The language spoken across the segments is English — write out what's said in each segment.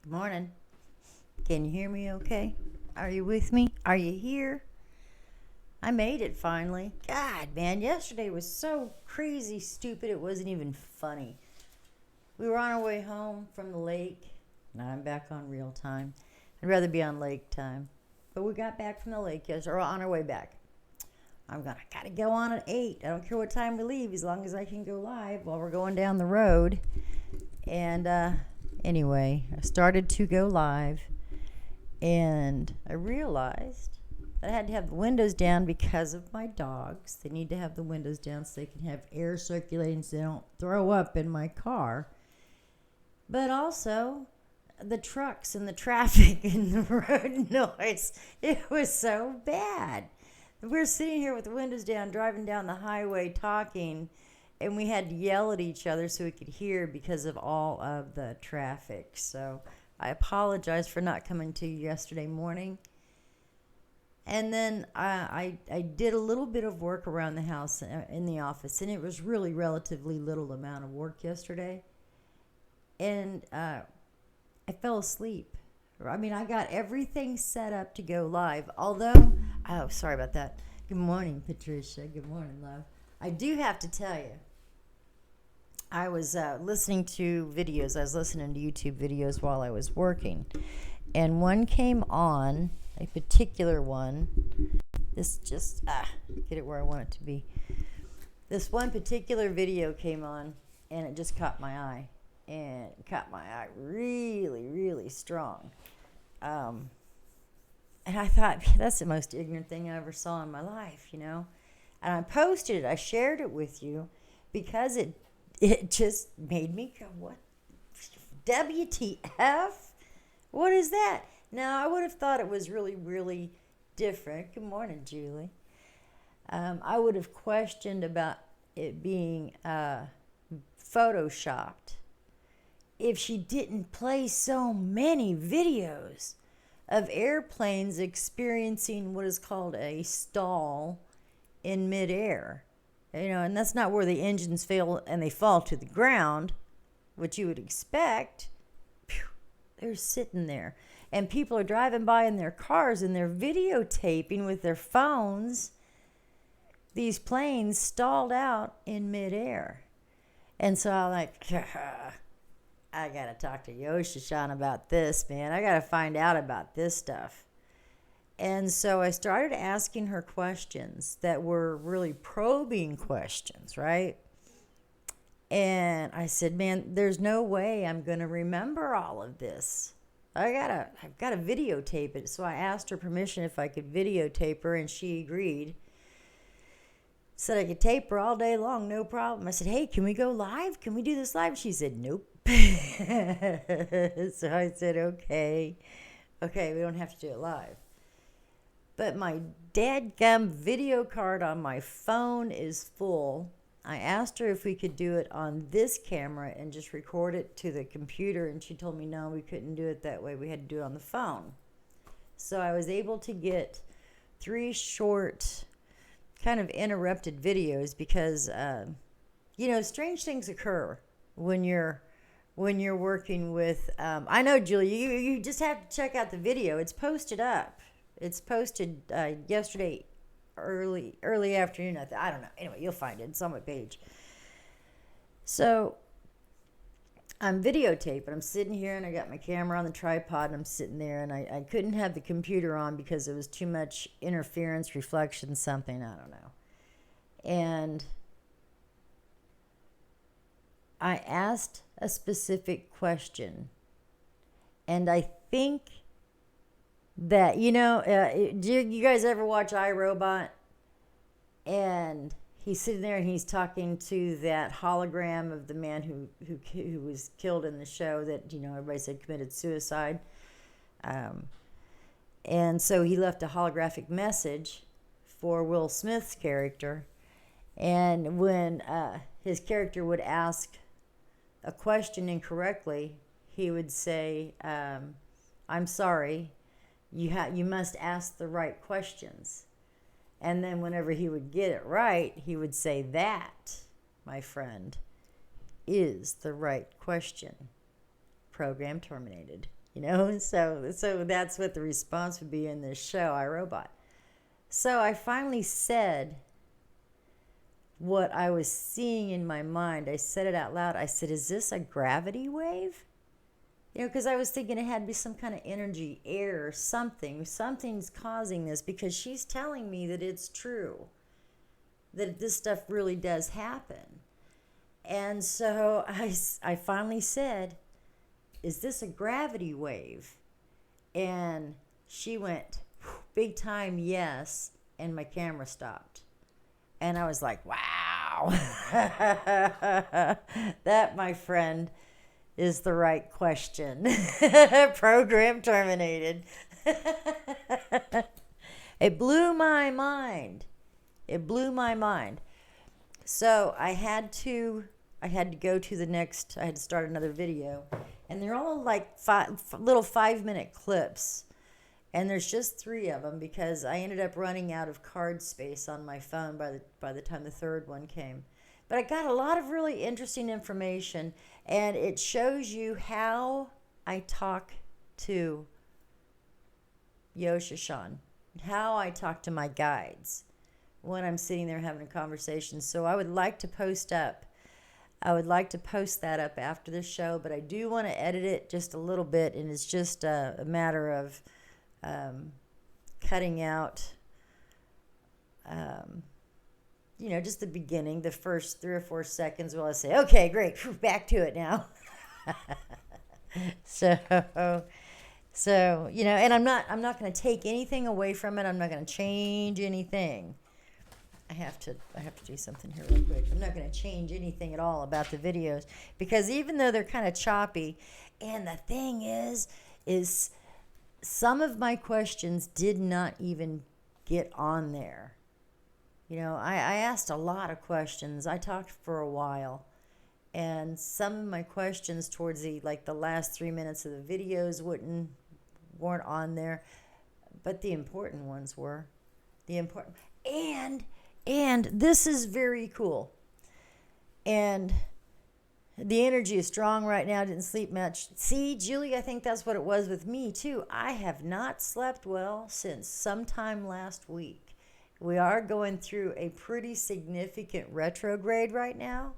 Good morning. Can you hear me okay? Are you with me? Are you here? I made it finally. God, man, yesterday was so crazy stupid it wasn't even funny. We were on our way home from the lake. Now I'm back on real time. I'd rather be on lake time. But we got back from the lake yesterday, or on our way back. I gotta go on at 8. I don't care what time we leave, as long as I can go live while we're going down the road. And anyway, I started to go live, and I realized that I had to have the windows down because of my dogs. They need to have the windows down so they can have air circulating so they don't throw up in my car. But also, the trucks and the traffic and the road noise, it was so bad. We were sitting here with the windows down, driving down the highway, talking, and we had to yell at each other so we could hear because of all of the traffic. So I apologize for not coming to you yesterday morning. And then I did a little bit of work around the house in the office, and it was really relatively little amount of work yesterday. And I fell asleep. I mean, I got everything set up to go live, although, oh, sorry about that. Good morning, Patricia. Good morning, love. I do have to tell you, I was listening to videos. I was listening to YouTube videos while I was working, and one came on, a particular one. This just, get it where I want it to be. This one particular video came on, and it just caught my eye. And it caught my eye really, really strong. And I thought, that's the most ignorant thing I ever saw in my life, you know. And I posted it. I shared it with you because it just made me go, what? WTF? What is that? Now, I would have thought it was really, really different. Good morning, Julie. I would have questioned about it being photoshopped if she didn't play so many videos of airplanes experiencing what is called a stall in midair. You know, and that's not where the engines fail and they fall to the ground, which you would expect. They're sitting there. And people are driving by in their cars and they're videotaping with their phones these planes stalled out in midair. And so I'm like, I got to talk to Yoshishan about this, man. I got to find out about this stuff. And so I started asking her questions that were really probing questions, right? And I said, man, there's no way I'm going to remember all of this. I've got to videotape it. So I asked her permission if I could videotape her, and she agreed. Said I could tape her all day long, no problem. I said, hey, can we go live? Can we do this live? She said, nope. So I said, okay, we don't have to do it live. But my dadgum video card on my phone is full. I asked her if we could do it on this camera and just record it to the computer, and she told me no, we couldn't do it that way. We had to do it on the phone. So I was able to get 3 short, kind of interrupted videos because, strange things occur when you're working with, I know, Julie, you just have to check out the video. It's posted up. It's posted yesterday, early afternoon. I don't know. Anyway, you'll find it. It's on my page. So I'm videotaping. I'm sitting here, and I got my camera on the tripod, and I'm sitting there, and I couldn't have the computer on because it was too much interference, reflection, something. I don't know. And I asked a specific question, and I think that, do you guys ever watch iRobot? And he's sitting there and he's talking to that hologram of the man who was killed in the show that, everybody said committed suicide. And so he left a holographic message for Will Smith's character. And when his character would ask a question incorrectly, he would say, I'm sorry, you must ask the right questions. And then whenever he would get it right, he would say, that, my friend, is the right question. Program terminated. So that's what the response would be in this show, iRobot. So I finally said what I was seeing in my mind. I said it out loud. I said, is this a gravity wave? Because I was thinking it had to be some kind of energy, air, or something. Something's causing this, because she's telling me that it's true, that this stuff really does happen. And so I finally said, is this a gravity wave? And she went, big time yes, and my camera stopped. And I was like, wow. That, my friend, is the right question. Program terminated. It blew my mind. So I had to go to the next, I had to start another video. And they're all like little 5-minute clips. And there's just 3 of them, because I ended up running out of card space on my phone by the time the third one came. But I got a lot of really interesting information, and it shows you how I talk to Yoshashan, how I talk to my guides when I'm sitting there having a conversation. So I would like to post that up after the show, but I do want to edit it just a little bit, and it's just a matter of cutting out just the beginning, the first 3 or 4 seconds while I say, okay, great, back to it now. So, and I'm not going to take anything away from it. I'm not going to change anything. I have to do something here real quick. I'm not going to change anything at all about the videos, because even though they're kind of choppy, and the thing is some of my questions did not even get on there. I asked a lot of questions. I talked for a while, and some of my questions towards the last 3 minutes of the videos weren't on there, but the important ones were. And this is very cool. And the energy is strong right now. Didn't sleep much. See, Julie, I think that's what it was with me too. I have not slept well since sometime last week. We are going through a pretty significant retrograde right now.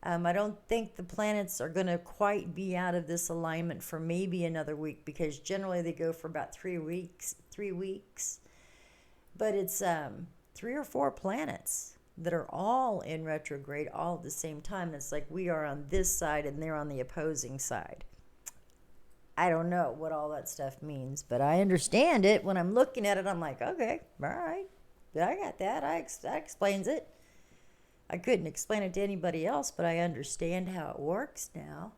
I don't think the planets are going to quite be out of this alignment for maybe another week, because generally they go for about 3 weeks. But it's 3 or 4 planets that are all in retrograde all at the same time. It's like we are on this side and they're on the opposing side. I don't know what all that stuff means, but I understand it. When I'm looking at it, I'm like, okay, all right. I got that. That explains it. I couldn't explain it to anybody else, but I understand how it works now.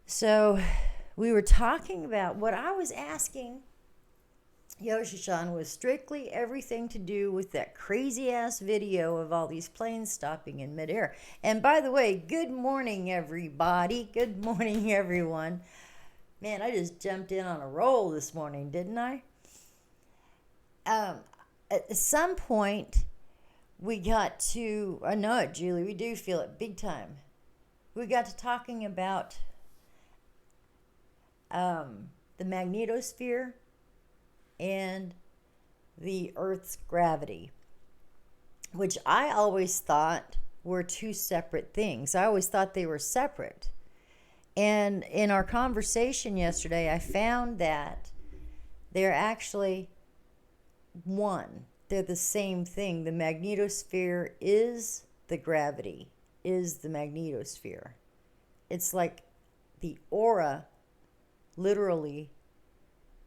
So we were talking about, what I was asking Yoshashan was strictly everything to do with that crazy-ass video of all these planes stopping in midair. And by the way, good morning, everybody. Good morning, everyone. Man, I just jumped in on a roll this morning, didn't I? At some point, we got to, I know it, Julie, we do feel it big time. We got to talking about the magnetosphere and the Earth's gravity, which I always thought were 2 separate things. I always thought they were separate. And in our conversation yesterday, I found that they're actually one. They're the same thing. The magnetosphere is the gravity, is the magnetosphere. It's like the aura, literally,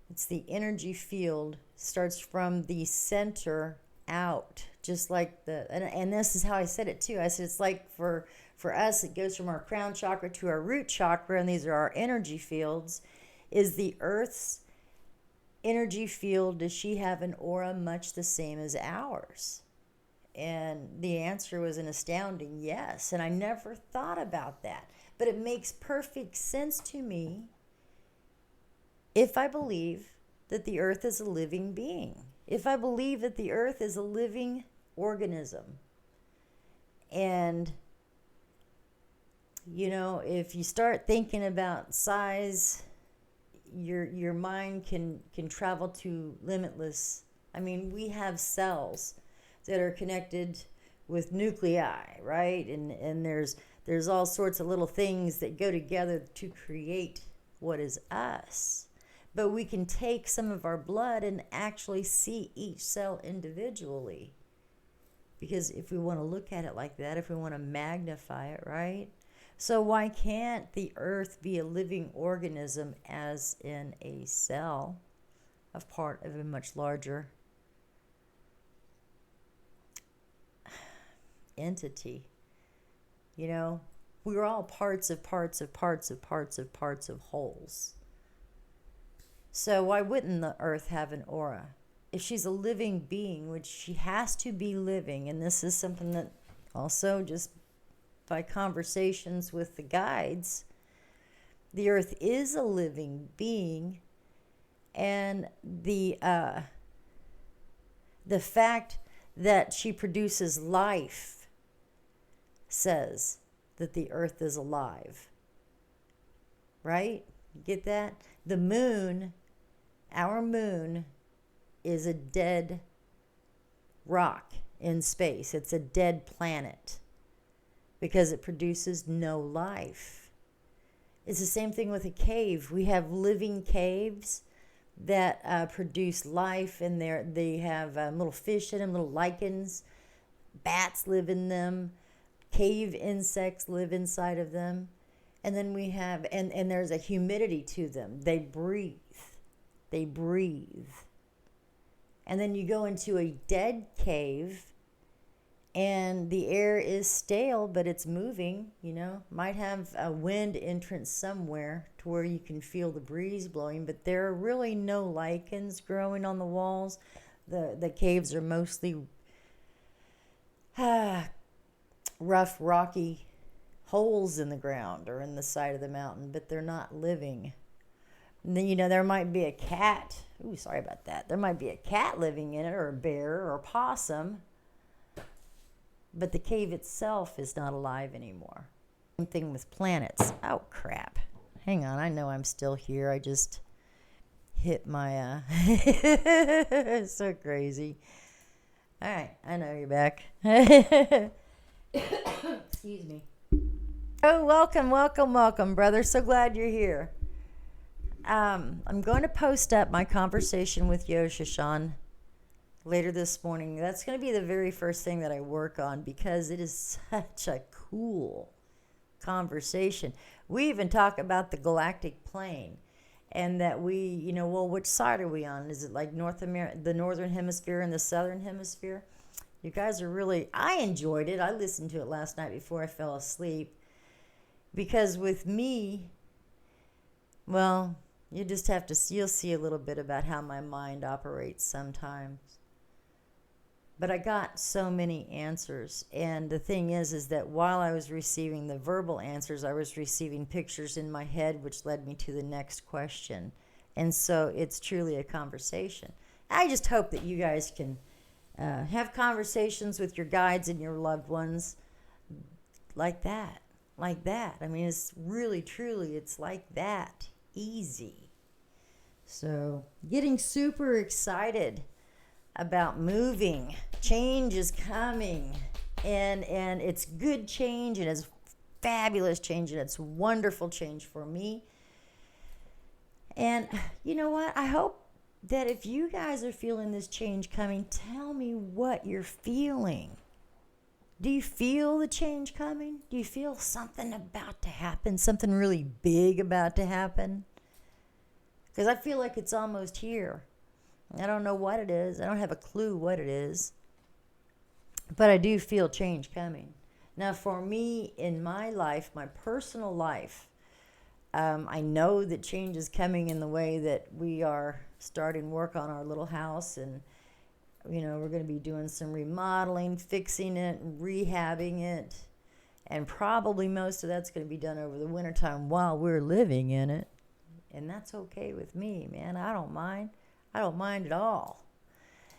it's the energy field, starts from the center out, just like and this is how I said it too. I said it's like for us, it goes from our crown chakra to our root chakra, and these are our energy fields. Is the Earth's energy field, does she have an aura much the same as ours? And the answer was an astounding yes. And I never thought about that, but it makes perfect sense to me if I believe that the Earth is a living being, if I believe that the Earth is a living organism. And if you start thinking about size, your mind can travel to limitless. I mean, we have cells that are connected with nuclei, right? And there's all sorts of little things that go together to create what is us. But we can take some of our blood and actually see each cell individually. Because if we want to look at it like that, if we want to magnify it, right? So why can't the earth be a living organism as in a cell of part of a much larger entity? We're all parts of parts of parts of parts of parts of wholes. So why wouldn't the earth have an aura? If she's a living being, which she has to be living, and this is something that also just by conversations with the guides, the earth is a living being, and the fact that she produces life says that the earth is alive. Right? You get that? The moon, our moon, is a dead rock in space. It's a dead planet because it produces no life. It's the same thing with a cave. We have living caves that produce life, and they have little fish in them, little lichens. Bats live in them. Cave insects live inside of them. And then we have, and there's a humidity to them. They breathe. They breathe. And then you go into a dead cave, and the air is stale, but it's moving, Might have a wind entrance somewhere to where you can feel the breeze blowing, but there are really no lichens growing on the walls. The caves are mostly rough, rocky holes in the ground or in the side of the mountain, but they're not living. And then, there might be a cat. Ooh, sorry about that. There might be a cat living in it, or a bear, or a possum. But the cave itself is not alive anymore. Same thing with planets. Oh, crap. Hang on. I know I'm still here. I just hit my... so crazy. All right. I know you're back. Excuse me. Oh, welcome, brother. So glad you're here. I'm going to post up my conversation with Yoshashan later this morning. That's going to be the very first thing that I work on because it is such a cool conversation. We even talk about the galactic plane and that we, which side are we on? Is it like North America, the northern hemisphere and the southern hemisphere? You guys are really, I enjoyed it. I listened to it last night before I fell asleep because with me, well, you'll see a little bit about how my mind operates sometimes. But I got so many answers. And the thing is that while I was receiving the verbal answers, I was receiving pictures in my head, which led me to the next question. And so it's truly a conversation. I just hope that you guys can have conversations with your guides and your loved ones like that. I mean, it's really, truly, it's like that. Easy. So getting super excited about moving. Change is coming, and it's good change, and it's fabulous change, and it's wonderful change for me. And you know what? I hope that if you guys are feeling this change coming, tell me what you're feeling. Do you feel the change coming? Do you feel something about to happen? Something really big about to happen? Because I feel like it's almost here. I don't know what it is. I don't have a clue what it is. But I do feel change coming. Now, for me, in my life, my personal life, I know that change is coming in the way that we are starting work on our little house, and we're going to be doing some remodeling, fixing it, rehabbing it, and probably most of that's going to be done over the wintertime while we're living in it. And that's okay with me, man. I don't mind. I don't mind at all.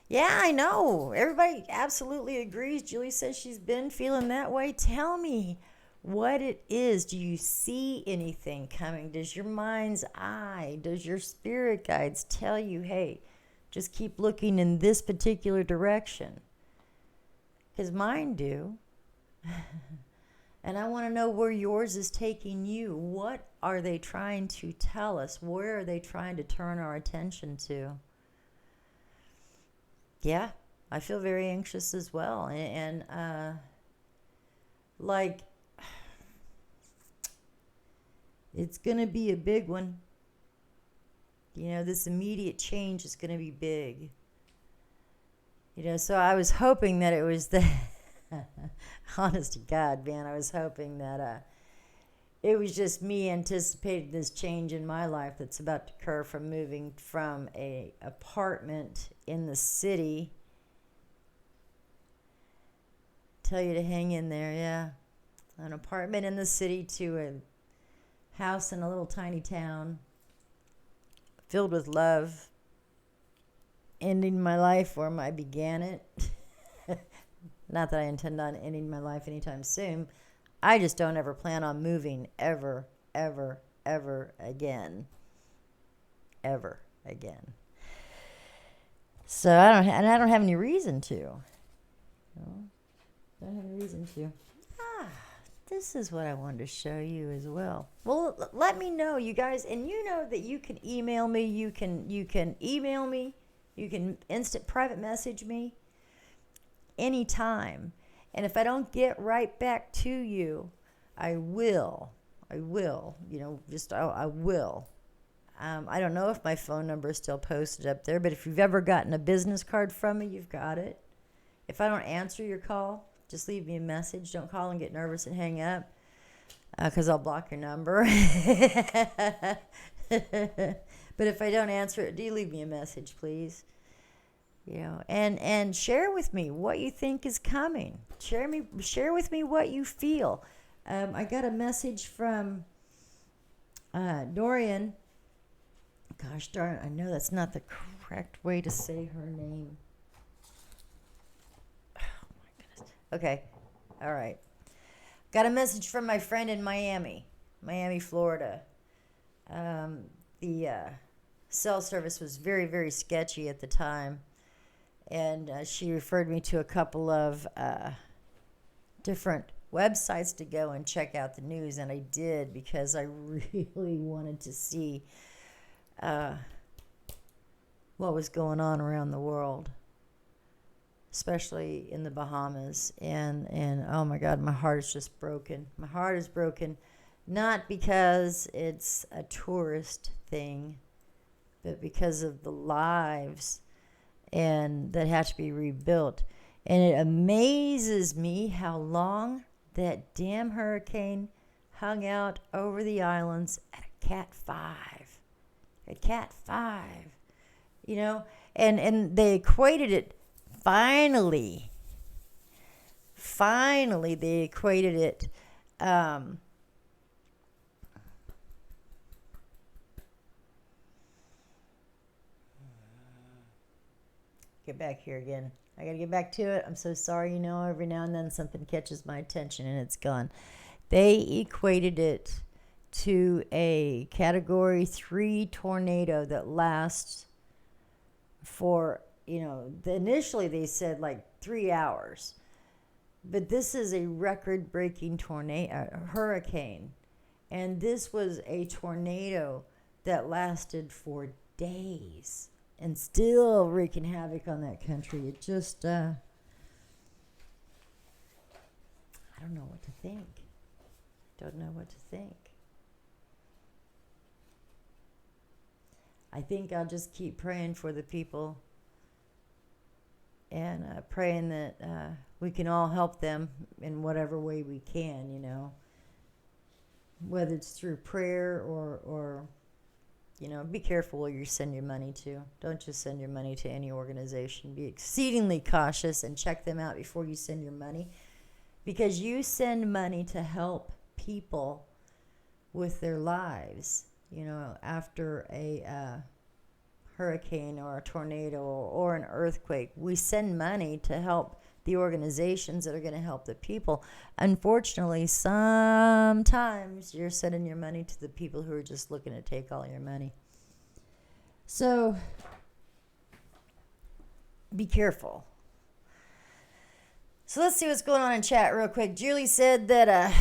Yeah, I know. Everybody absolutely agrees. Julie says she's been feeling that way. Tell me, what it is. Do you see anything coming? Does your mind's eye, does your spirit guides tell you, hey, just keep looking in this particular direction? Because mine do. And I want to know where yours is taking you. What are they trying to tell us? Where are they trying to turn our attention to? Yeah, I feel very anxious as well. And like, it's going to be a big one. You know, this immediate change is going to be big. You know, so I was hoping that it was the... honest to God, man, I was hoping that it was just me anticipating this change in my life that's about to occur from moving from a apartment in the city. Tell you to hang in there, yeah. An apartment in the city to a house in a little tiny town filled with love, ending my life where I began it. Not that I intend on ending my life anytime soon. I just don't ever plan on moving ever, ever, ever again. Ever again. So I don't have any reason to. Don't have any reason to. This is what I wanted to show you as well. Well, let me know, you guys, and you know that you can email me. You can email me. You can instant private message me anytime. And if I don't get right back to you, I will, I will. I don't know if my phone number is still posted up there, but if you've ever gotten a business card from me, you've got it. If I don't answer your call, just leave me a message. Don't call and get nervous and hang up, because I'll block your number. But if I don't answer it, do leave me a message, please. You know, and share with me what you think is coming. Share with me what you feel. I got a message from Dorian. Gosh darn, I know that's not the correct way to say her name. Oh my goodness. Okay, all right. Got a message from my friend in Miami, Florida. The cell service was very, very sketchy at the time. And she referred me to a couple of different websites to go and check out the news. And I did, because I really wanted to see what was going on around the world, especially in the Bahamas. And oh my God, my heart is just broken. My heart is broken, not because it's a tourist thing, but because of the lives and that have to be rebuilt. And it amazes me how long that damn hurricane hung out over the islands at a Cat 5. At Cat 5. You know, and they equated it, finally they equated it, get back here again. I gotta get back to it. I'm so sorry. You know, every now and then something catches my attention and it's gone. They equated it to a Category 3 tornado that lasts for, you know, initially they said like 3 hours. But this is a record-breaking hurricane. And this was a tornado that lasted for days and still wreaking havoc on that country. It just, I don't know what to think. Don't know what to think. I think I'll just keep praying for the people and praying that we can all help them in whatever way we can, you know, whether it's through prayer or you know, be careful where you send your money to. Don't just send your money to any organization. Be exceedingly cautious and check them out before you send your money, because you send money to help people with their lives, you know, after a hurricane or a tornado or an earthquake. We send money to help the organizations that are going to help the people. Unfortunately, sometimes you're sending your money to the people who are just looking to take all your money. So be careful. So let's see what's going on in chat real quick. Julie said that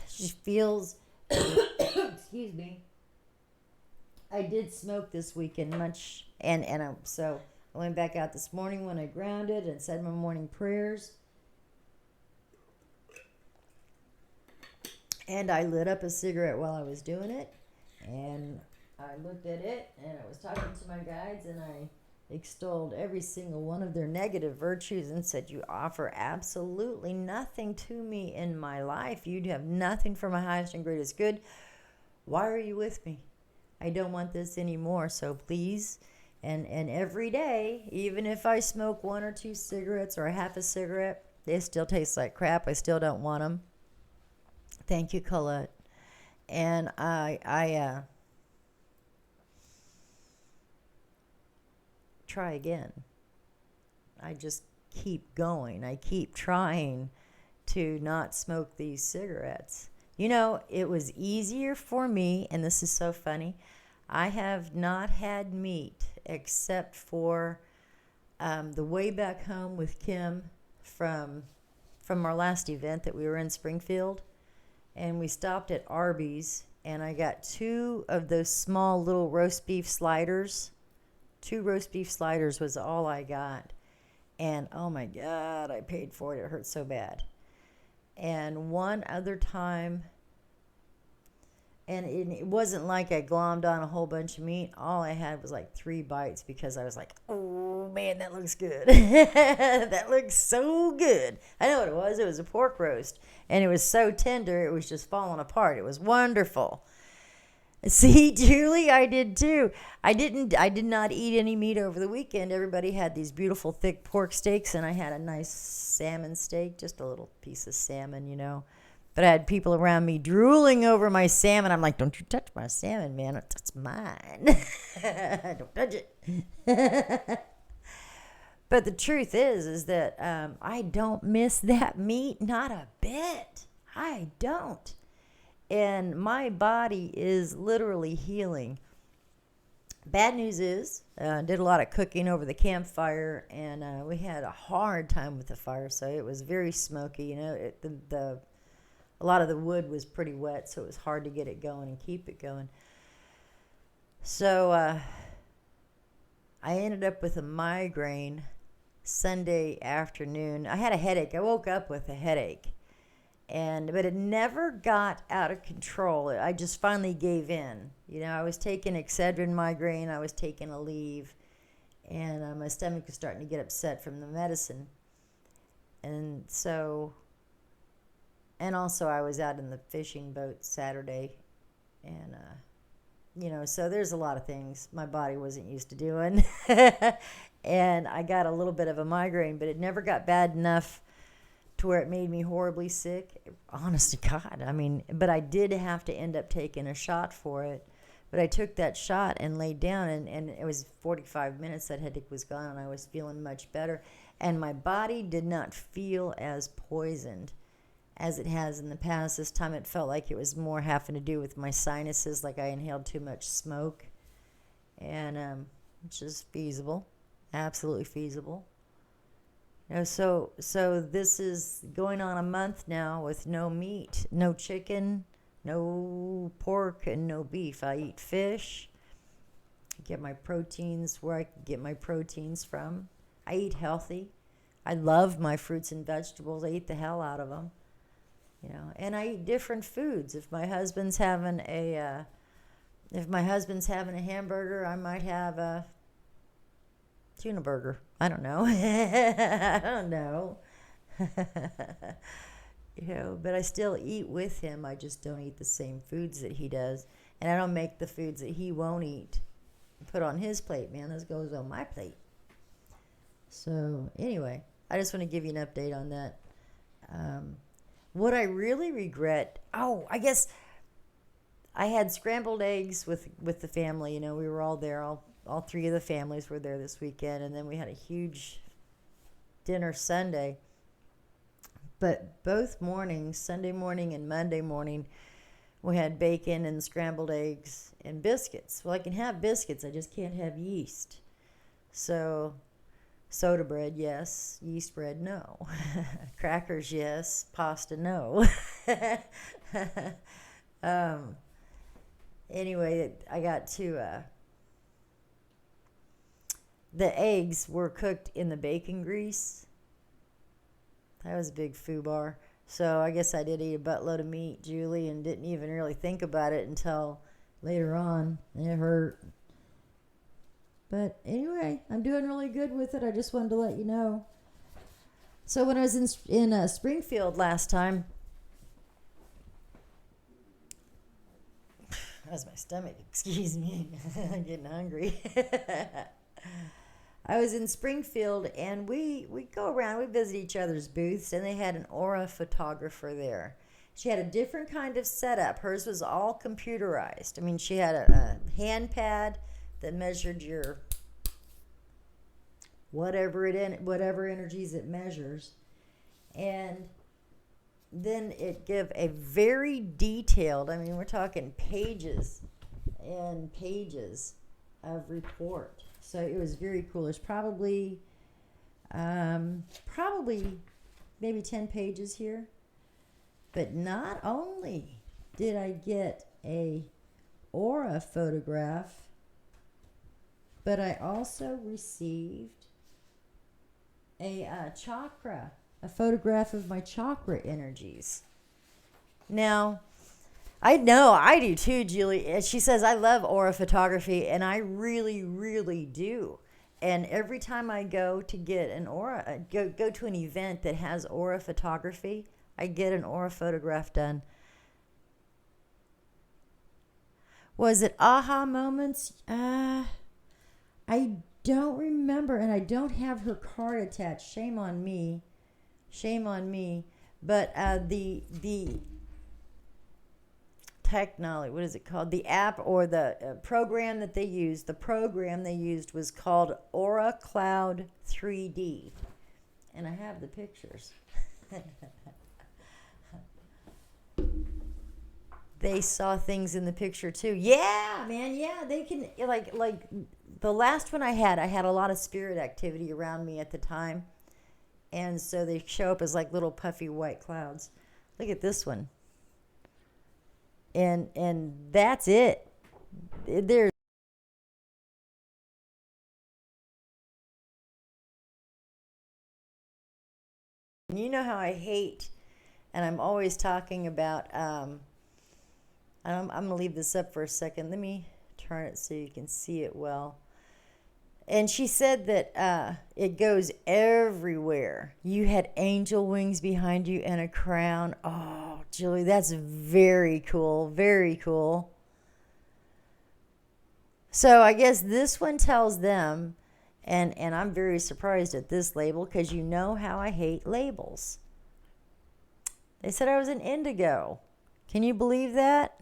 she feels, excuse me, I did smoke this weekend much, so I went back out this morning when I grounded and said my morning prayers. And I lit up a cigarette while I was doing it. And I looked at it and I was talking to my guides and I extolled every single one of their negative virtues and said, you offer absolutely nothing to me in my life. You have nothing for my highest and greatest good. Why are you with me? I don't want this anymore. So please. And every day, even if I smoke 1 or 2 cigarettes or a half a cigarette, they still taste like crap. I still don't want them. Thank you, Colette. And I try again. I just keep going. I keep trying to not smoke these cigarettes. You know, it was easier for me, and this is so funny. I have not had meat except for the way back home with Kim from our last event that we were in Springfield. And we stopped at Arby's, and I got 2 of those small little roast beef sliders. 2 roast beef sliders was all I got. And oh my God, I paid for it. It hurt so bad. And one other time, and it wasn't like I glommed on a whole bunch of meat. All I had was like 3 bites because I was like, oh man, that looks good. That looks so good. I know what it was. It was a pork roast. And it was so tender, it was just falling apart. It was wonderful. See, Julie, I did too. I did not eat any meat over the weekend. Everybody had these beautiful thick pork steaks, and I had a nice salmon steak, just a little piece of salmon, you know. But I had people around me drooling over my salmon. I'm like, don't you touch my salmon, man. That's mine. Don't touch it. But the truth is that I don't miss that meat, not a bit. I don't. And my body is literally healing. Bad news is, did a lot of cooking over the campfire, and we had a hard time with the fire, so it was very smoky. You know, a lot of the wood was pretty wet, so it was hard to get it going and keep it going. So I ended up with a migraine Sunday afternoon. I had a headache. I woke up with a headache. But it never got out of control. I just finally gave in. You know, I was taking Excedrin migraine. I was taking Aleve. And my stomach was starting to get upset from the medicine. And also I was out in the fishing boat Saturday. And, so there's a lot of things my body wasn't used to doing. And I got a little bit of a migraine, but it never got bad enough to where it made me horribly sick. Honest to God. I mean, but I did have to end up taking a shot for it. But I took that shot and laid down, and it was 45 minutes that headache was gone, and I was feeling much better. And my body did not feel as poisoned as it has in the past. This time it felt like it was more having to do with my sinuses, like I inhaled too much smoke. And which is feasible. Absolutely feasible. You know, so this is going on a month now with no meat, no chicken, no pork, and no beef. I eat fish. I get my proteins where I can get my proteins from. I eat healthy. I love my fruits and vegetables. I eat the hell out of them. You know, and I eat different foods. If my husband's having a hamburger, I might have a tuna burger. I don't know. I don't know. But I still eat with him. I just don't eat the same foods that he does. And I don't make the foods that he won't eat put on his plate, man. This goes on my plate. So, anyway, I just want to give you an update on that. What I really regret, I guess I had scrambled eggs with the family. You know, we were all there. All 3 of the families were there this weekend, and then we had a huge dinner Sunday. But both mornings, Sunday morning and Monday morning, we had bacon and scrambled eggs and biscuits. Well, I can have biscuits, I just can't have yeast. So, soda bread, yes. Yeast bread, no. Crackers, yes. Pasta, no. um, anyway, I got to, the eggs were cooked in the bacon grease. That was a big foobar. So I guess I did eat a buttload of meat, Julie, and didn't even really think about it until later on. It hurt. But anyway, I'm doing really good with it. I just wanted to let you know. So when I was in Springfield last time, that was my stomach, excuse me. I'm getting hungry. I was in Springfield, and we go around, we visit each other's booths, and they had an aura photographer there. She had a different kind of setup. Hers was all computerized. I mean, she had a hand pad that measured your whatever energies it measures, and then it give a very detailed, I mean, we're talking pages and pages of report. So it was very cool. There's probably maybe 10 pages here. But not only did I get a aura photograph, but I also received a photograph of my chakra energies. Now, I know I do too, Julie. She says I love aura photography, and I really, really do. And every time I go to get an aura, go to an event that has aura photography, I get an aura photograph done. Was it aha moments? I don't remember, and I don't have her card attached. Shame on me. Shame on me. But the technology, what is it called? The app or the program that they used, was called Aura Cloud 3D. And I have the pictures. They saw things in the picture too. Yeah, man, yeah, they can, like the last one I had a lot of spirit activity around me at the time. And so they show up as like little puffy white clouds. Look at this one. And that's it. There's you know how I hate, and I'm always talking about I'm gonna leave this up for a second. Let me turn it so you can see it well. And she said that it goes everywhere. You had angel wings behind you and a crown. Oh, Julie, that's very cool. Very cool. So I guess this one tells them, and I'm very surprised at this label because you know how I hate labels. They said I was an indigo. Can you believe that?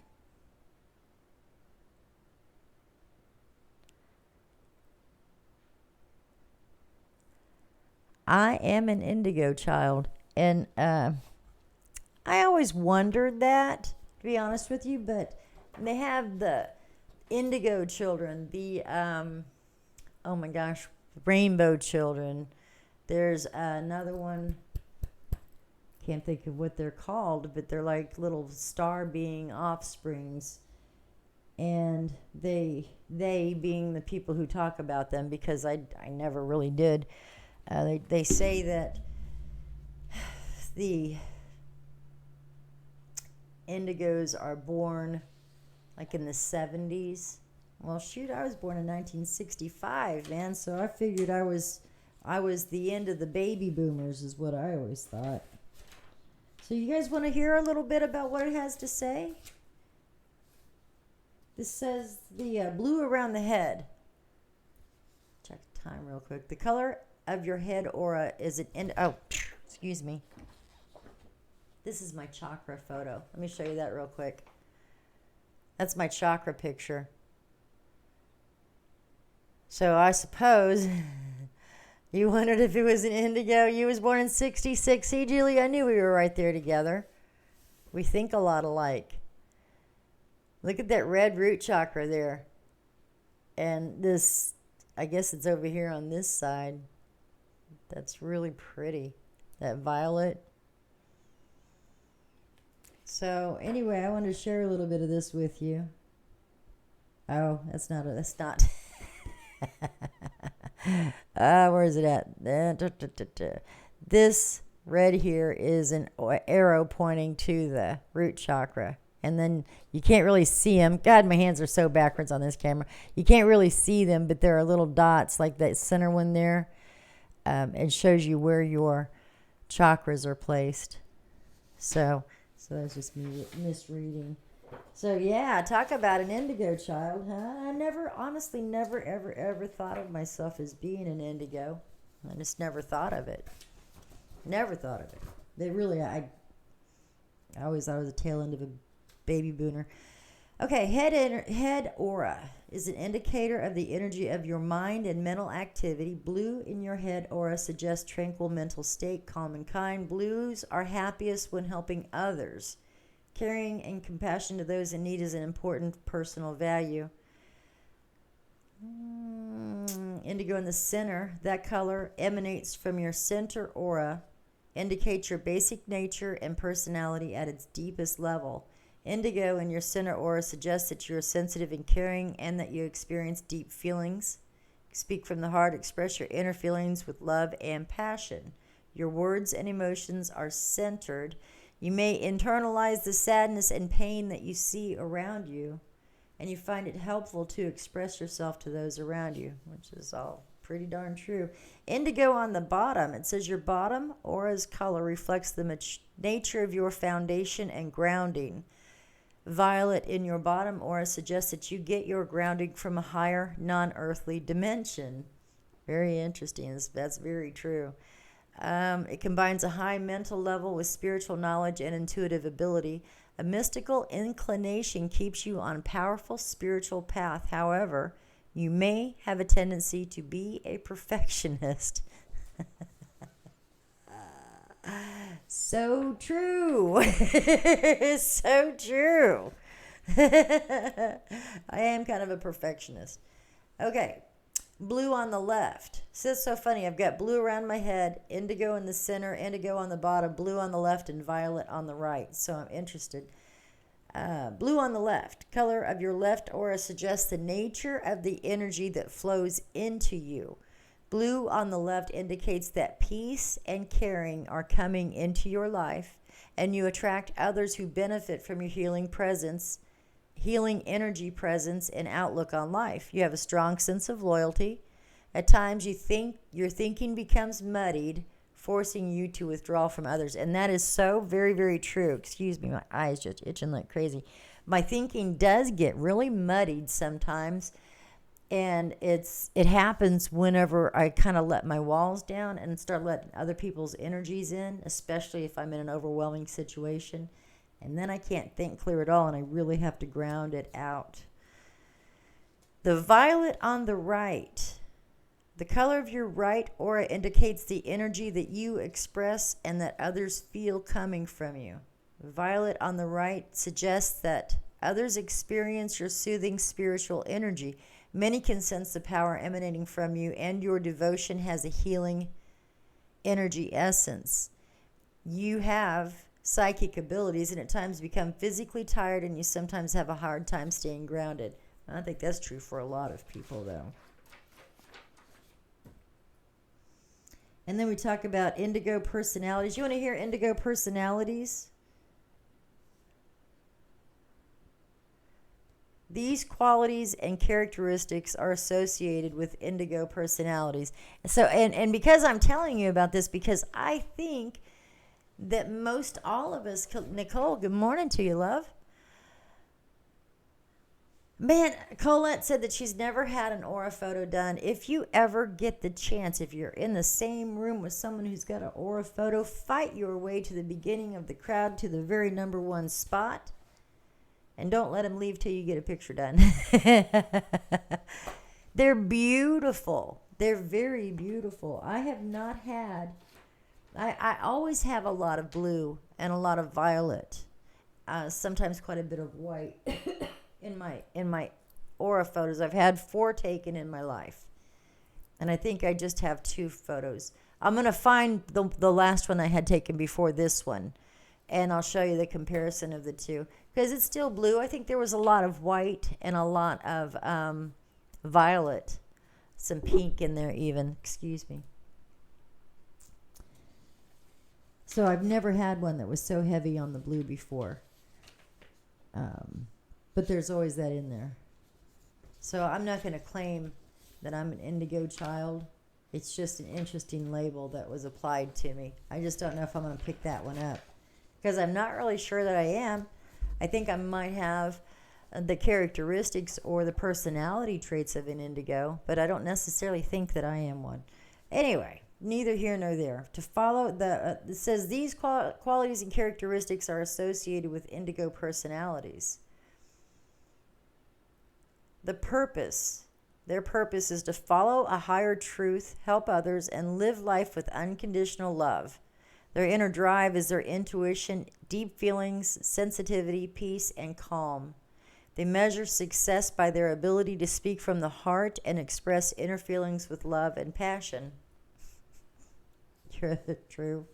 I am an indigo child, and I always wondered that, to be honest with you, but they have the indigo children, the oh my gosh, rainbow children. There's another one, can't think of what they're called, but they're like little star being offsprings, and they being the people who talk about them, because I never really did. They say that the indigos are born like in the 70s. Well, shoot, I was born in 1965, man. So I figured I was the end of the baby boomers, is what I always thought. So you guys want to hear a little bit about what it has to say? This says the blue around the head. Check the time real quick. The color of your head aura is excuse me. This is my chakra photo. Let me show you that real quick. That's my chakra picture. So I suppose You wondered if it was an indigo. You was born in 66. See, Julie, I knew we were right there together. We think a lot alike. Look at that red root chakra there. And this, I guess it's over here on this side. That's really pretty. That violet. So anyway, I wanted to share a little bit of this with you. Oh, that's not. Where is it at? This red here is an arrow pointing to the root chakra. And then you can't really see them. God, my hands are so backwards on this camera. You can't really see them, but there are little dots like that center one there. It shows you where your chakras are placed. So that's just me misreading. So yeah, talk about an indigo child, huh? I honestly never, ever thought of myself as being an indigo. I just never thought of it. Never thought of it. They really, I always thought I was a tail end of a baby booner. Okay, head aura is an indicator of the energy of your mind and mental activity. Blue in your head aura suggests tranquil mental state, calm and kind. Blues are happiest when helping others. Caring and compassion to those in need is an important personal value. Indigo in the center, that color emanates from your center aura, indicates your basic nature and personality at its deepest level. Indigo in your center aura suggests that you are sensitive and caring and that you experience deep feelings. Speak from the heart, express your inner feelings with love and passion. Your words and emotions are centered. You may internalize the sadness and pain that you see around you, and you find it helpful to express yourself to those around you, which is all pretty darn true. Indigo on the bottom, it says your bottom aura's color reflects the nature of your foundation and grounding. Violet in your bottom aura suggests that you get your grounding from a higher, non-earthly dimension. Very interesting. That's very true. It combines a high mental level with spiritual knowledge and intuitive ability. A mystical inclination keeps you on a powerful spiritual path. However, you may have a tendency to be a perfectionist. So true. So true. I am kind of a perfectionist. Okay. Blue on the left. So it's so funny. I've got blue around my head, indigo in the center, indigo on the bottom, blue on the left, and violet on the right. So I'm interested. Blue on the left. Color of your left aura suggests the nature of the energy that flows into you. Blue on the left indicates that peace and caring are coming into your life, and you attract others who benefit from your healing energy presence, and outlook on life. You have a strong sense of loyalty. At times you think your thinking becomes muddied, forcing you to withdraw from others. And that is so very, very true. Excuse me, my eyes just itching like crazy. My thinking does get really muddied sometimes. And it happens whenever I kind of let my walls down and start letting other people's energies in, especially if I'm in an overwhelming situation. And then I can't think clear at all, and I really have to ground it out. The violet on the right. The color of your right aura indicates the energy that you express and that others feel coming from you. Violet on the right suggests that others experience your soothing spiritual energy. Many can sense the power emanating from you, and your devotion has a healing energy essence. You have psychic abilities and at times become physically tired, and you sometimes have a hard time staying grounded. I think that's true for a lot of people, though. And then we talk about indigo personalities. You want to hear indigo personalities? These qualities and characteristics are associated with indigo personalities. So, and because I'm telling you about this, because I think that most all of us, Nicole, good morning to you, love. Man, Colette said that she's never had an aura photo done. If you ever get the chance, if you're in the same room with someone who's got an aura photo, fight your way to the beginning of the crowd to the very number one spot. And don't let them leave till you get a picture done. They're beautiful. They're very beautiful. I have not had, I always have a lot of blue and a lot of violet, sometimes quite a bit of white in my aura photos. I've had 4 taken in my life, and I think I just have 2 photos. I'm going to find the last one I had taken before this one, and I'll show you the comparison of the two, because it's still blue. I think there was a lot of white and a lot of violet, some pink in there even. Excuse me. So I've never had one that was so heavy on the blue before. But there's always that in there. So I'm not going to claim that I'm an indigo child. It's just an interesting label that was applied to me. I just don't know if I'm going to pick that one up, because I'm not really sure that I am. I think I might have the characteristics or the personality traits of an indigo, but I don't necessarily think that I am one. Anyway, neither here nor there. To follow it says these qualities and characteristics are associated with indigo personalities. Their purpose is to follow a higher truth, help others, and live life with unconditional love. Their inner drive is their intuition, deep feelings, sensitivity, peace, and calm. They measure success by their ability to speak from the heart and express inner feelings with love and passion. True.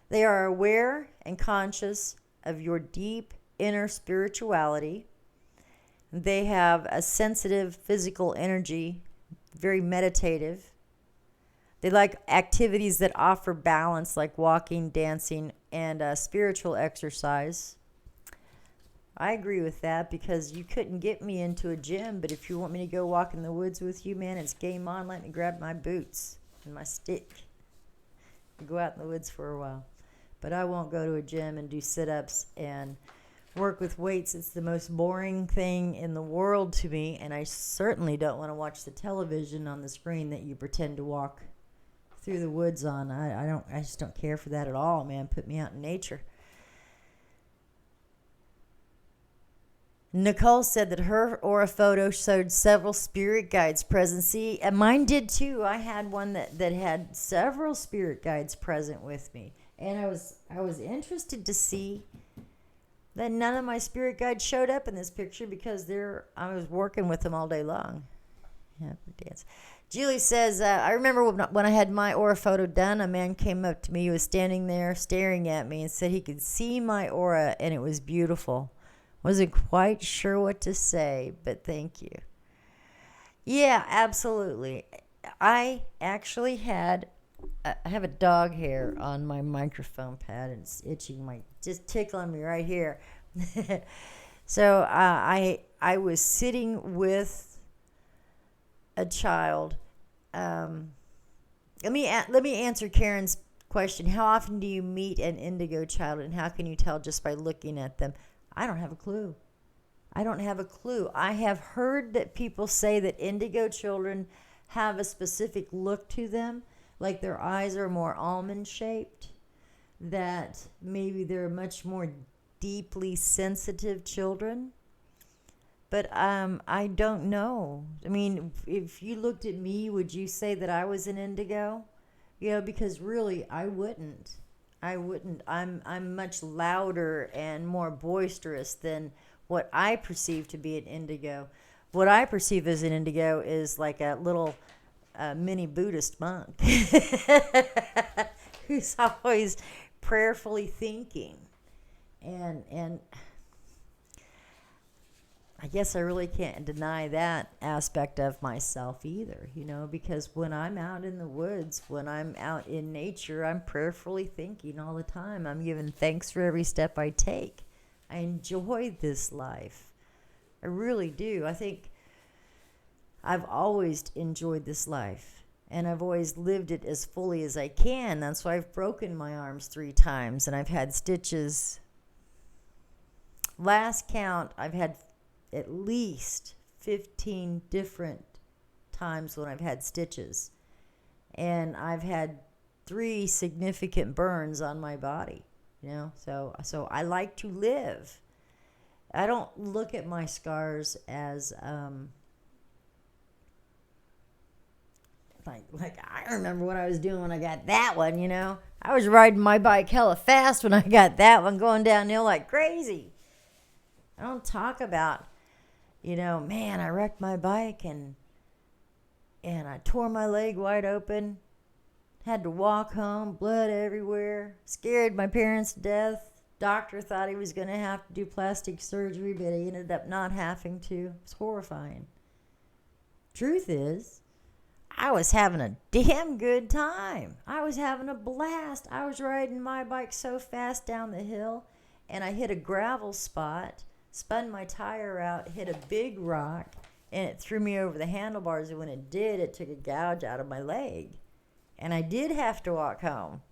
They are aware and conscious of your deep inner spirituality. They have a sensitive physical energy, very meditative. They like activities that offer balance, like walking, dancing, and spiritual exercise. I agree with that, because you couldn't get me into a gym, but if you want me to go walk in the woods with you, man, it's game on. Let me grab my boots and my stick and go out in the woods for a while. But I won't go to a gym and do sit-ups and work with weights. It's the most boring thing in the world to me, and I certainly don't want to watch the television on the screen that you pretend to walk through the woods on. I just don't care for that at all, man. Put me out in nature. Nicole said that her aura photo showed several spirit guides present. See, and mine did too. I had one that had several spirit guides present with me, and I was interested to see that none of my spirit guides showed up in this picture, because I was working with them all day long. Yeah, dance. Julie says, I remember when I had my aura photo done, a man came up to me. He was standing there staring at me and said he could see my aura and it was beautiful. Wasn't quite sure what to say, but thank you. Yeah, absolutely. I actually I have a dog hair on my microphone pad, and it's itching, just tickling me right here. So I was sitting with a child. Let me answer Karen's question. How often do you meet an indigo child, and how can you tell just by looking at them? I don't have a clue. I have heard that people say that indigo children have a specific look to them, like their eyes are more almond shaped, that maybe they're much more deeply sensitive children. But I don't know. I mean, if you looked at me, would you say that I was an indigo? Because really I wouldn't. I'm much louder and more boisterous than what I perceive to be an indigo. What I perceive as an indigo is like a little mini Buddhist monk who's always prayerfully thinking. And I guess I really can't deny that aspect of myself either, because when I'm out in the woods, when I'm out in nature, I'm prayerfully thinking all the time. I'm giving thanks for every step I take. I enjoy this life. I really do. I think I've always enjoyed this life, and I've always lived it as fully as I can. That's why I've broken my arms 3 times, and I've had stitches. Last count, I've had at least 15 different times when I've had stitches, and I've had 3 significant burns on my body, so I like to live. I don't look at my scars as Like I remember what I was doing when I got that one, you know. I was riding my bike hella fast when I got that one, going downhill like crazy. I don't talk about, man, I wrecked my bike and I tore my leg wide open. Had to walk home, blood everywhere. Scared my parents to death. Doctor thought he was going to have to do plastic surgery, but he ended up not having to. It's horrifying. Truth is, I was having a damn good time. I was having a blast. I was riding my bike so fast down the hill, and I hit a gravel spot, spun my tire out, hit a big rock, and it threw me over the handlebars. And when it did, it took a gouge out of my leg. And I did have to walk home.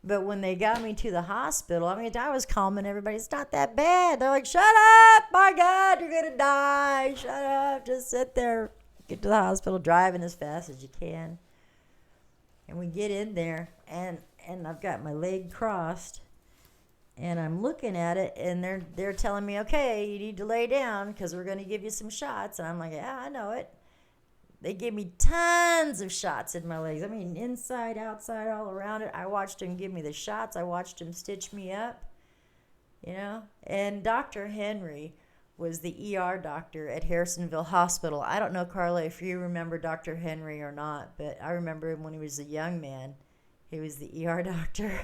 But when they got me to the hospital, I was calming everybody. It's not that bad. They're like, shut up. My God, you're going to die. Shut up. Just sit there. Get to the hospital driving as fast as you can. And we get in there, and I've got my leg crossed. And I'm looking at it, and they're telling me, okay, you need to lay down because we're going to give you some shots. And I'm like, yeah, I know it. They gave me tons of shots in my legs. Inside, outside, all around it. I watched them give me the shots. I watched them stitch me up, And Dr. Henry was the ER doctor at Harrisonville Hospital. I don't know, Carla, if you remember Dr. Henry or not, but I remember him when he was a young man. He was the ER doctor.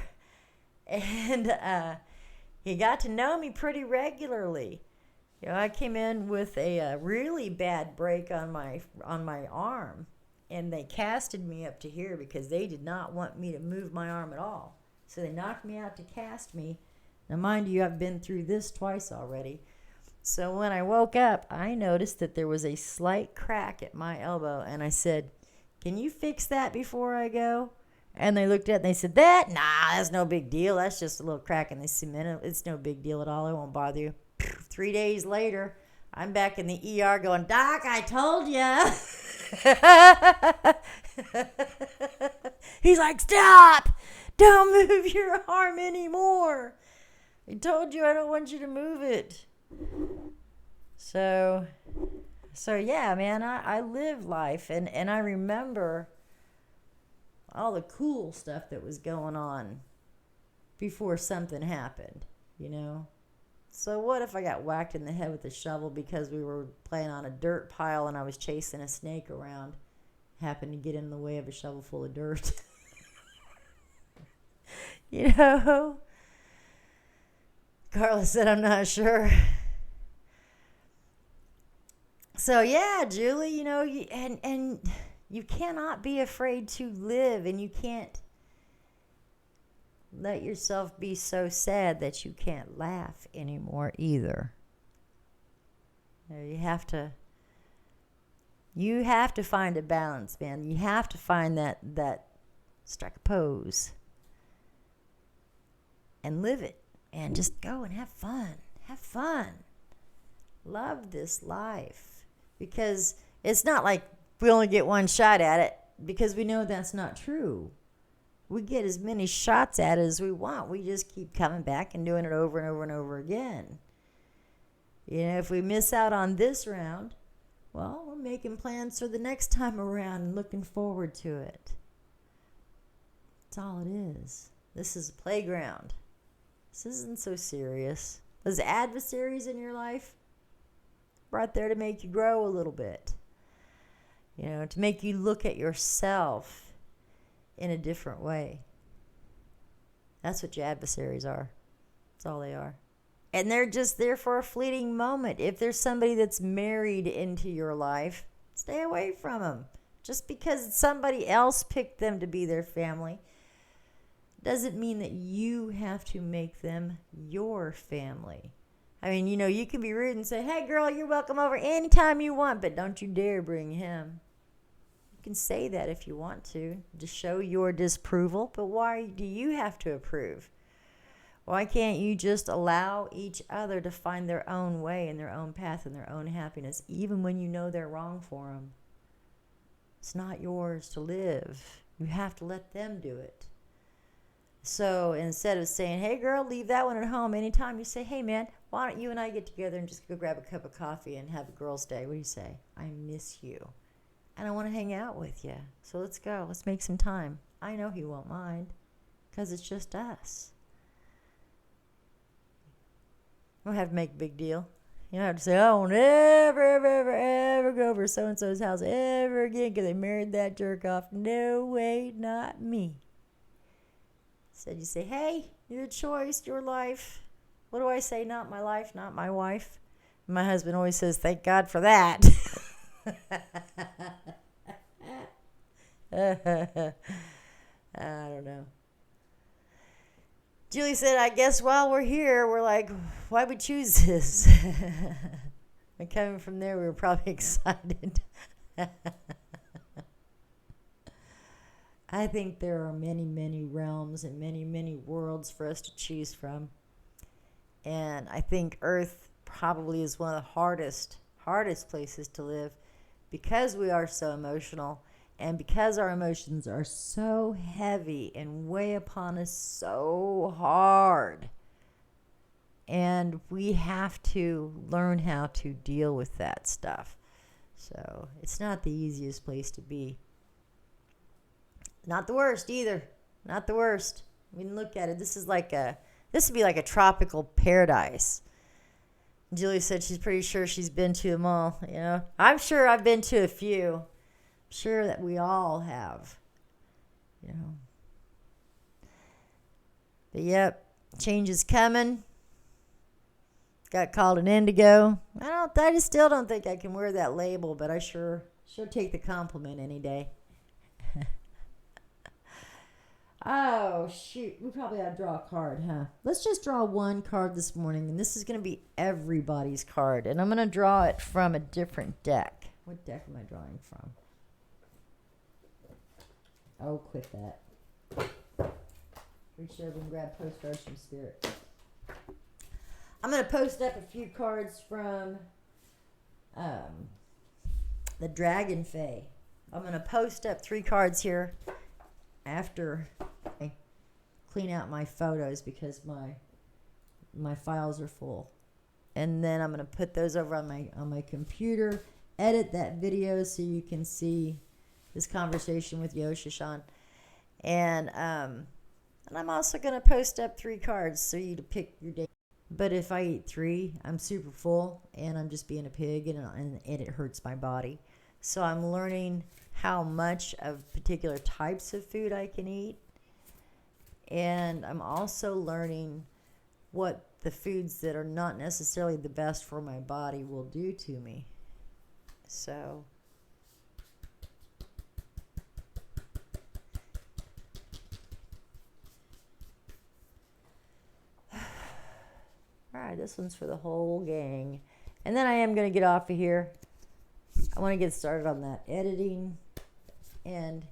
And he got to know me pretty regularly. I came in with a really bad break on my arm, and they casted me up to here because they did not want me to move my arm at all. So they knocked me out to cast me. Now, mind you, I've been through this twice already. So when I woke up, I noticed that there was a slight crack at my elbow, and I said, can you fix that before I go? And they looked at it and they said, that's no big deal. That's just a little crack in the cement. It's no big deal at all. It won't bother you. 3 days later, I'm back in the ER going, Doc, I told ya. He's like, stop. Don't move your arm anymore. I told you I don't want you to move it. So yeah, man, I live life, and I remember all the cool stuff that was going on before something happened, So what if I got whacked in the head with a shovel because we were playing on a dirt pile and I was chasing a snake around? Happened to get in the way of a shovel full of dirt. Carla said, I'm not sure. So yeah, Julie, and you cannot be afraid to live, and you can't let yourself be so sad that you can't laugh anymore either. You have to find a balance, man. You have to find that strike a pose and live it, and just go and have fun. Have fun. Love this life, because it's not like we only get one shot at it, because we know that's not true. We get as many shots at it as we want. We just keep coming back and doing it over and over and over again. If we miss out on this round, well, we're making plans for the next time around and looking forward to it. That's all it is. This is a playground. This isn't so serious. Those adversaries in your life are out there to make you grow a little bit. To make you look at yourself in a different way. That's what your adversaries are. That's all they are. And they're just there for a fleeting moment. If there's somebody that's married into your life, stay away from them. Just because somebody else picked them to be their family doesn't mean that you have to make them your family. You can be rude and say, hey girl, you're welcome over anytime you want, but don't you dare bring him. You can say that if you want to show your disapproval, but why do you have to approve? Why can't you just allow each other to find their own way and their own path and their own happiness, even when you know they're wrong for them? It's not yours to live. You have to let them do it. So instead of saying, hey girl, leave that one at home, anytime you say, hey man, why don't you and I get together and just go grab a cup of coffee and have a girl's day? What do you say? I miss you. and I want to hang out with you. So let's go. Let's make some time. I know he won't mind because it's just us. I don't have to make a big deal. You don't have to say, I won't ever go over so-and-so's house ever again because they married that jerk off. No way, not me. Instead, you say, hey, your choice, your life. What do I say? Not my life, not my wife. My husband always says, thank God for that. I don't know. Julie said, I guess while we're here, we're like, why we choose this? And coming from there, we were probably excited. I think there are many, many realms and many, many worlds for us to choose from. And I think Earth probably is one of the hardest places to live because we are so emotional and because our emotions are so heavy and weigh upon us so hard. And we have to learn how to deal with that stuff. So it's not the easiest place to be. Not the worst either. Not the worst. I mean, look at it. This would be like a tropical paradise. Julie said she's pretty sure she's been to them all. You know, I'm sure I've been to a few. I'm sure that we all have. You know. But yep, change is coming. Got called an indigo. I just still don't think I can wear that label, but I sure take the compliment any day. Oh, shoot. We probably ought to draw a card, huh? Let's just draw one card this morning, and this is going to be everybody's card. And I'm going to draw it from a different deck. What deck am I drawing from? Oh, quit that. Reach over and grab postcards from Spirit. I'm going to post up a few cards from the Dragon Fae. I'm going to post up 3 cards here after I clean out my photos because my files are full. And then I'm going to put those over on my computer, edit that video so you can see this conversation with Yoshishan. And I'm also going to post up 3 cards so you to pick your day. But if I eat 3, I'm super full and I'm just being a pig and it hurts my body. So I'm learning how much of particular types of food I can eat. And I'm also learning what the foods that are not necessarily the best for my body will do to me. So all right, this one's for the whole gang. And then I am going to get off of here. I want to get started on that editing. And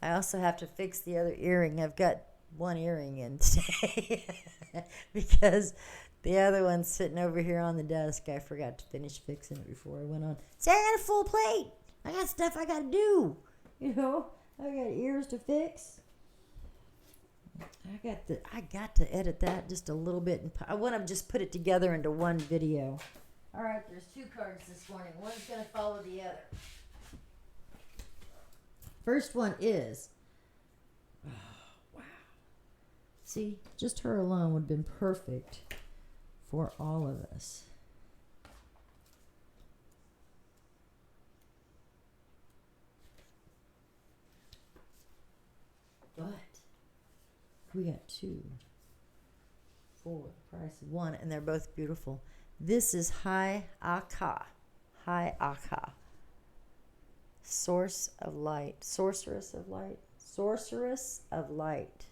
I also have to fix the other earring. I've got one earring in today because the other one's sitting over here on the desk. I forgot to finish fixing it before I went on. Say, I got a full plate. I got stuff I got to do. You know, I got ears to fix. I got to edit that just a little bit. And I want to just put it together into one video. All right, there's 2 cards this morning. One's going to follow the other. First one is, oh, wow. See, just her alone would have been perfect for all of us. But we got 2 for the price of 1, and they're both beautiful. This is High Aka. High Aka. Source of light. Sorceress of light. Sorceress of light.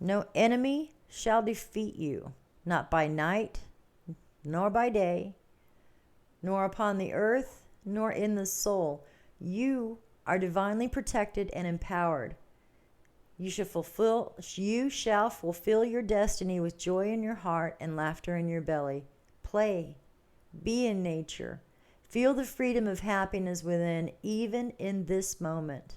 No enemy shall defeat you, not by night, nor by day, nor upon the earth, nor in the soul. You are divinely protected and empowered. You shall fulfill your destiny with joy in your heart and laughter in your belly. Play. Be in nature. Feel the freedom of happiness within, even in this moment.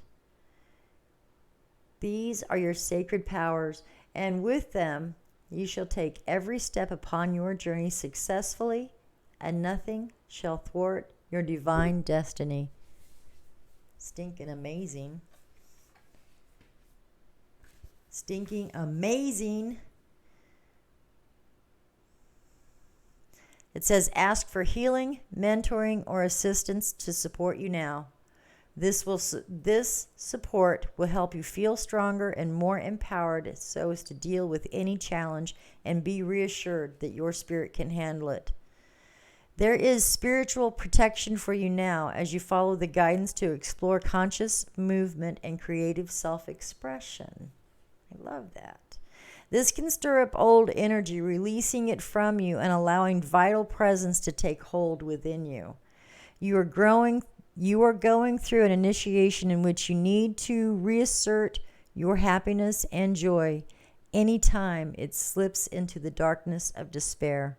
These are your sacred powers, and with them you shall take every step upon your journey successfully, and nothing shall thwart your divine destiny. Stinking amazing. Stinking amazing. It says, ask for healing, mentoring, or assistance to support you now. This support will help you feel stronger and more empowered so as to deal with any challenge and be reassured that your spirit can handle it. There is spiritual protection for you now as you follow the guidance to explore conscious movement and creative self-expression. I love that. This can stir up old energy, releasing it from you and allowing vital presence to take hold within you. You are going through an initiation in which you need to reassert your happiness and joy anytime it slips into the darkness of despair.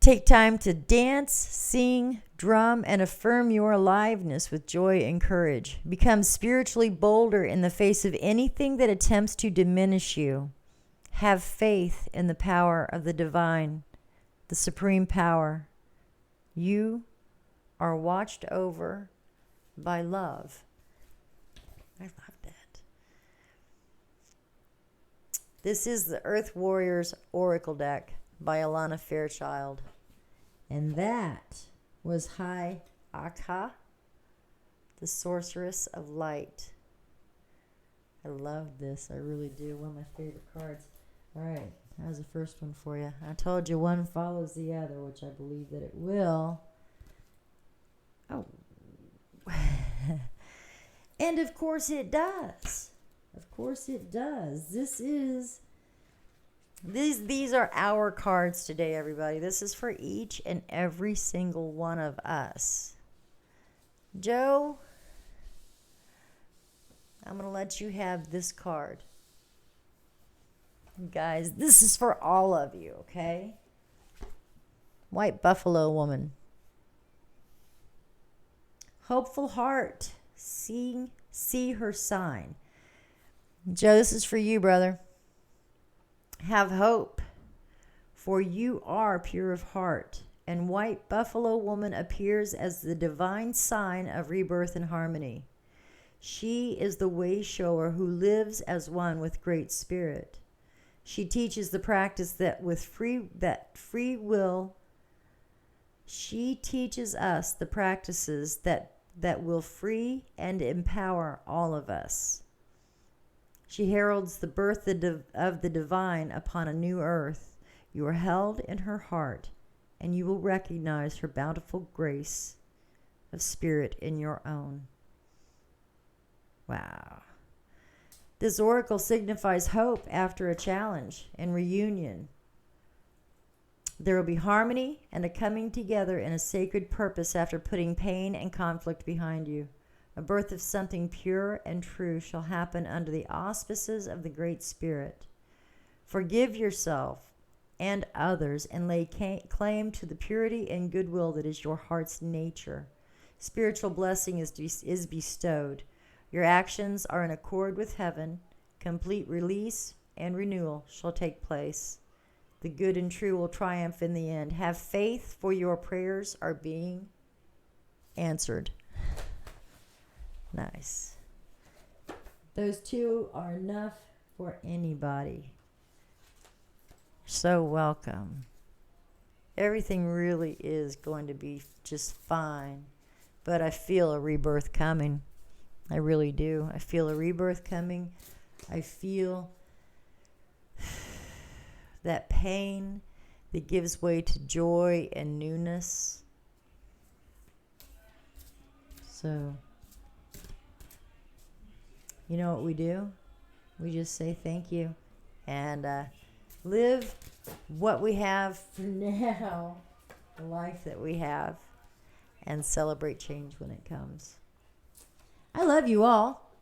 Take time to dance, sing, drum, and affirm your aliveness with joy and courage. Become spiritually bolder in the face of anything that attempts to diminish you. Have faith in the power of the divine, the supreme power. You are watched over by love. I love that. This is the Earth Warriors Oracle deck by Alana Fairchild. And that was High Akha, the Sorceress of Light. I love this. I really do. One of my favorite cards. All right. How's the first one for you? I told you one follows the other, which I believe that it will. Oh. And of course it does. Of course it does. These are our cards today, everybody. This is for each and every single one of us. Joe, I'm going to let you have this card. Guys, this is for all of you, okay? White Buffalo Woman. Hopeful heart. See her sign. Joe, this is for you, brother. Have hope, for you are pure of heart. And White Buffalo Woman appears as the divine sign of rebirth and harmony. She is the way shower who lives as one with Great Spirit. She teaches the practice that free will. She teaches us the practices that will free and empower all of us. She heralds the birth of the divine upon a new earth. You are held in her heart, and you will recognize her bountiful grace of spirit in your own. Wow. This oracle signifies hope after a challenge and reunion. There will be harmony and a coming together in a sacred purpose after putting pain and conflict behind you. A birth of something pure and true shall happen under the auspices of the Great Spirit. Forgive yourself and others and lay claim to the purity and goodwill that is your heart's nature. Spiritual blessing is bestowed. Your actions are in accord with heaven. Complete release and renewal shall take place. The good and true will triumph in the end. Have faith, for your prayers are being answered. Nice. Those two are enough for anybody. So welcome. Everything really is going to be just fine. But I feel a rebirth coming. I really do. I feel a rebirth coming. I feel that pain that gives way to joy and newness. So, you know what we do? We just say thank you and live what we have for now, the life that we have, and celebrate change when it comes. I love you all.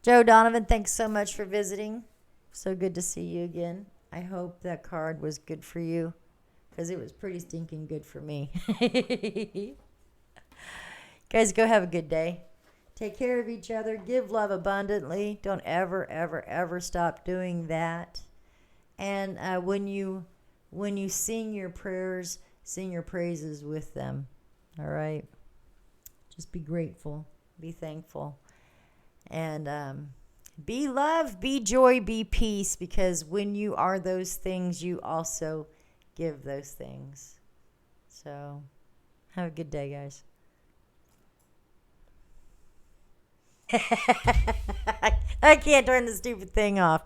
Joe Donovan, thanks so much for visiting. So good to see you again. I hope that card was good for you, because it was pretty stinking good for me. Guys, go have a good day. Take care of each other. Give love abundantly. Don't ever, ever, ever stop doing that. And when you sing your prayers, sing your praises with them. All right? Just be grateful, be thankful, and be love, be joy, be peace, because when you are those things, you also give those things. So, have a good day, guys. I can't turn the stupid thing off.